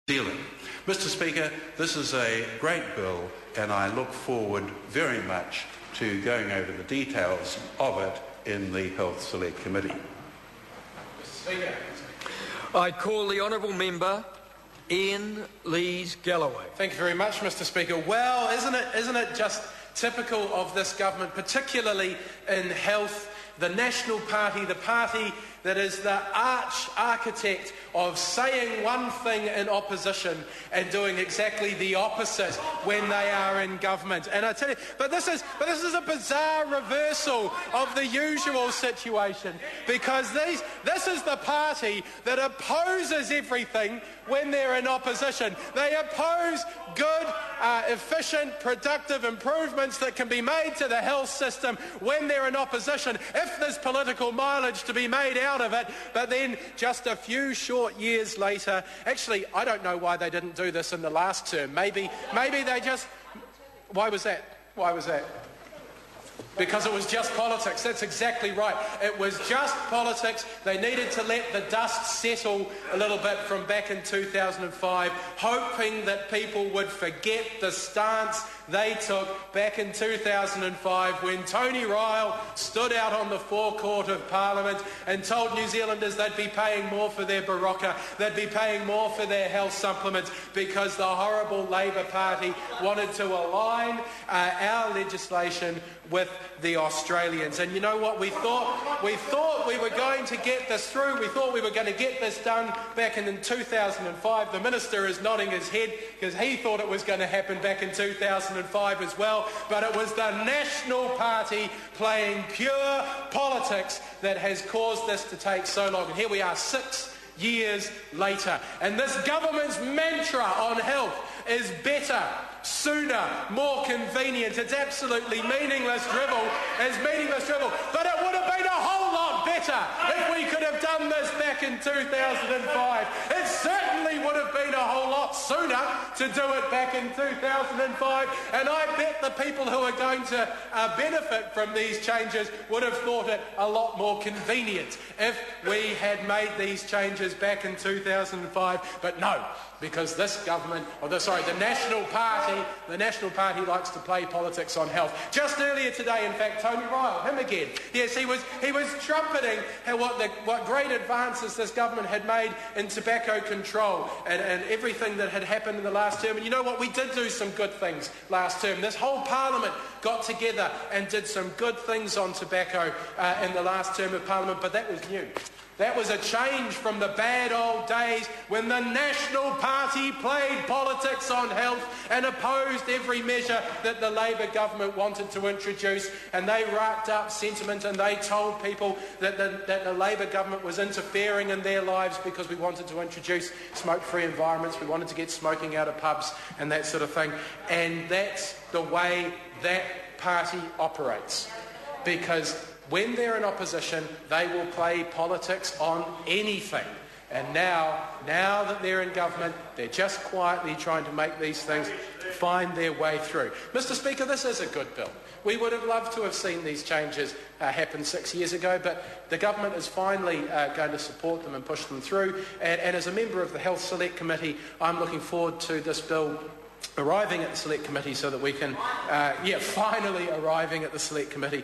Zealand. Mr. Speaker, this is a great bill, and I look forward very much to going over the details of it in the Health Select Committee. Mr. Speaker, I call the honourable member Iain-Lees Galloway. Thank you very much, Mr. Speaker. Well, isn't it just typical of this government, particularly in health, the National Party, the party that is the architect of saying one thing in opposition and doing exactly the opposite when they are in government. And I tell you, but this is a bizarre reversal of the usual situation, because this is the party that opposes everything when they're in opposition. They oppose good, efficient, productive improvements that can be made to the health system when they're in opposition, if there's political mileage to be made out of it. But then just a few short years later, actually, I don't know why they didn't do this in the last term. Maybe they just... Why was that? Because it was just politics. That's exactly right. It was just politics. They needed to let the dust settle a little bit from back in 2005, hoping that people would forget the stance they took back in 2005 when Tony Ryle stood out on the forecourt of Parliament and told New Zealanders they'd be paying more for their Barocca, they'd be paying more for their health supplements, because the horrible Labour Party wanted to align our legislation with the Australians. And you know what? We thought we were going to get this through. We thought we were going to get this done back in 2005. The Minister is nodding his head because he thought it was going to happen back in 2005 as well. But it was the National Party playing pure politics that has caused this to take so long. And here we are 6 years later. And this government's mantra on health is better, sooner, more convenient. It's absolutely meaningless drivel. But it would have been a whole lot better if we could have done this back in 2005. It certainly would have been a whole lot sooner to do it back in 2005. And I bet the people who are going to benefit from these changes would have thought it a lot more convenient if we had made these changes back in 2005. But no, because this government, the National Party likes to play politics on health. Just earlier today, in fact, Tony Ryle, him again. Yes, he was trumpeting what great advances this government had made in tobacco control and everything that had happened in the last term. And you know what? We did do some good things last term. This whole Parliament got together and did some good things on tobacco in the last term of Parliament, but that was new. That was a change from the bad old days when the National Party played politics on health and opposed every measure that the Labour government wanted to introduce. And they racked up sentiment and they told people that the Labour government was interfering in their lives because we wanted to introduce smoke-free environments, we wanted to get smoking out of pubs and that sort of thing. And that's the way that party operates. Because when they're in opposition, they will play politics on anything. And now that they're in government, they're just quietly trying to make these things find their way through. Mr. Speaker, this is a good bill. We would have loved to have seen these changes happen 6 years ago, but the government is finally going to support them and push them through. And as a member of the Health Select Committee, I'm looking forward to this bill arriving at the Select Committee so that we can, finally arriving at the Select Committee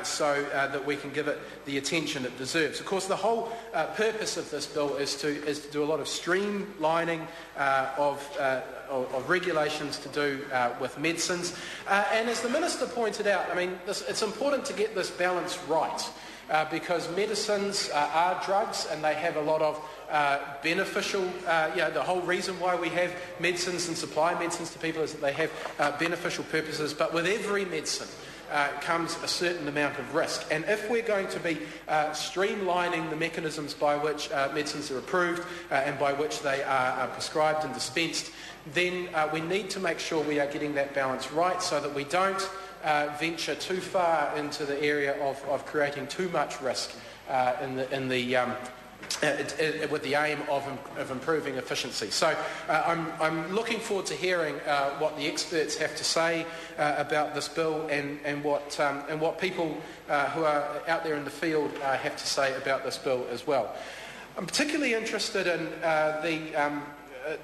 so that we can give it the attention it deserves. Of course, the whole purpose of this bill is to do a lot of streamlining of regulations to do with medicines. And as the Minister pointed out, I mean, it's important to get this balance right. Because medicines are drugs and they have a lot of beneficial, the whole reason why we have medicines and supply medicines to people is that they have beneficial purposes, but with every medicine comes a certain amount of risk. And if we're going to be streamlining the mechanisms by which medicines are approved and by which they are prescribed and dispensed, then we need to make sure we are getting that balance right so that we don't venture too far into the area of creating too much risk with the aim of improving efficiency. So I'm looking forward to hearing what the experts have to say about this bill and what people who are out there in the field have to say about this bill as well. I'm particularly interested in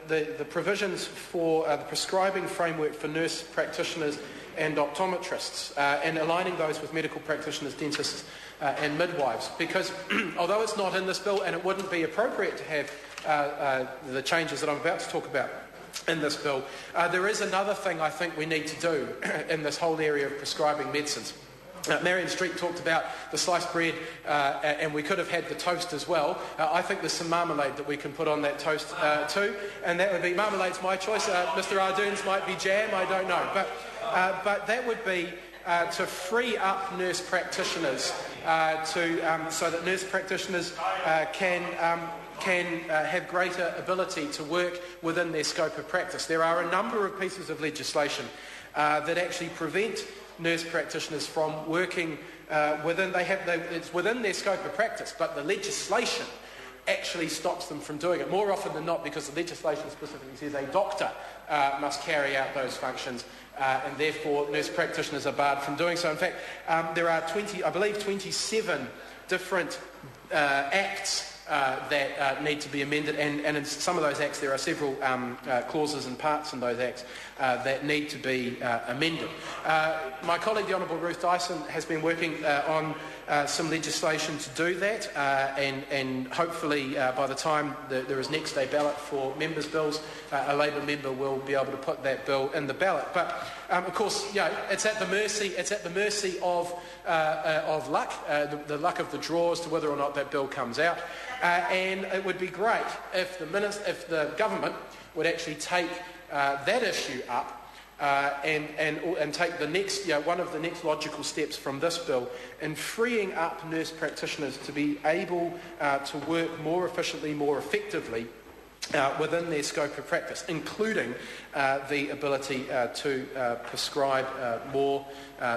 the provisions for the prescribing framework for nurse practitioners and optometrists, and aligning those with medical practitioners, dentists and midwives, because although it's not in this bill and it wouldn't be appropriate to have the changes that I'm about to talk about in this bill, there is another thing I think we need to do in this whole area of prescribing medicines. Marion Street talked about the sliced bread, and we could have had the toast as well. I think there's some marmalade that we can put on that toast too, and that would be, marmalade's my choice. Mr Ardern's might be jam, I don't know. But that would be to free up nurse practitioners so that nurse practitioners can have greater ability to work within their scope of practice. There are a number of pieces of legislation that actually prevent nurse practitioners from working it's within their scope of practice, but the legislation actually stops them from doing it, more often than not, because the legislation specifically says a doctor must carry out those functions, and therefore nurse practitioners are barred from doing so. In fact, there are 27 different acts that need to be amended, and in some of those acts there are several clauses and parts in those acts that need to be amended. My colleague, the Honourable Ruth Dyson, has been working on some legislation to do that, and hopefully by the time there is next day ballot for members' bills, a Labour member will be able to put that bill in the ballot. But of course, it's at the mercy of luck, the luck of the draw as to whether or not that bill comes out. And it would be great if the government would actually take that issue up and take the next, one of the next logical steps from this bill in freeing up nurse practitioners to be able to work more efficiently, more effectively within their scope of practice, including the ability to prescribe more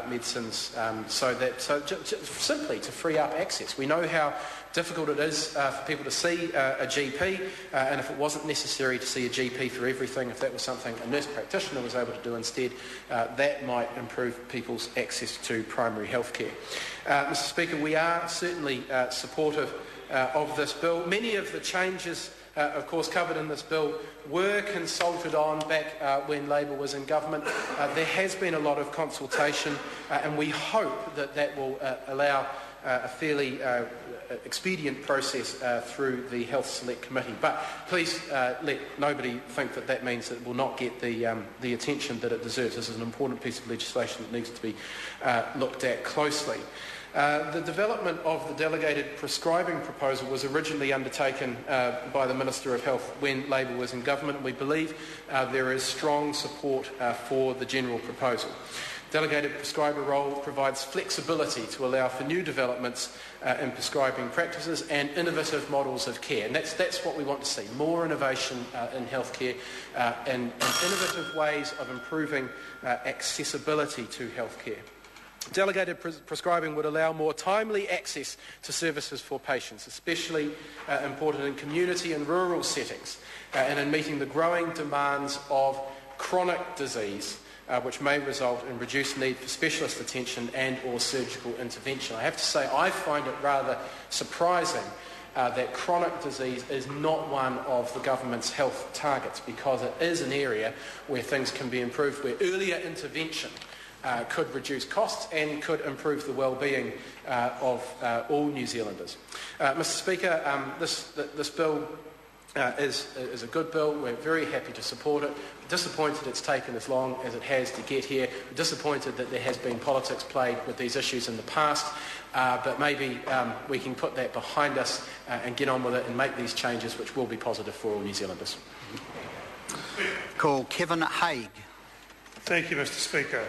medicines, simply to free up access. We know how difficult it is for people to see a GP, and if it wasn't necessary to see a GP for everything, if that was something a nurse practitioner was able to do instead, that might improve people's access to primary health care. Mr Speaker, we are certainly supportive of this bill. Many of the changes of course covered in this bill were consulted on back when Labour was in government. There has been a lot of consultation, and we hope that will allow a fairly expedient process through the Health Select Committee. But please let nobody think that means that it will not get the attention that it deserves. This is an important piece of legislation that needs to be looked at closely. The development of the delegated prescribing proposal was originally undertaken by the Minister of Health when Labour was in government, and we believe there is strong support for the general proposal. Delegated prescriber role provides flexibility to allow for new developments in prescribing practices and innovative models of care. And that's what we want to see, more innovation in healthcare and innovative ways of improving accessibility to healthcare. Delegated prescribing would allow more timely access to services for patients, especially important in community and rural settings, and in meeting the growing demands of chronic disease, which may result in reduced need for specialist attention and or surgical intervention. I have to say I find it rather surprising that chronic disease is not one of the government's health targets, because it is an area where things can be improved, where earlier intervention could reduce costs and could improve the well-being of all New Zealanders. Mr Speaker, this bill is a good bill. We're very happy to support it. We're disappointed it's taken as long as it has to get here. We're disappointed that there has been politics played with these issues in the past, but maybe we can put that behind us and get on with it and make these changes which will be positive for all New Zealanders. Call Kevin Haig. Thank you, Mr Speaker.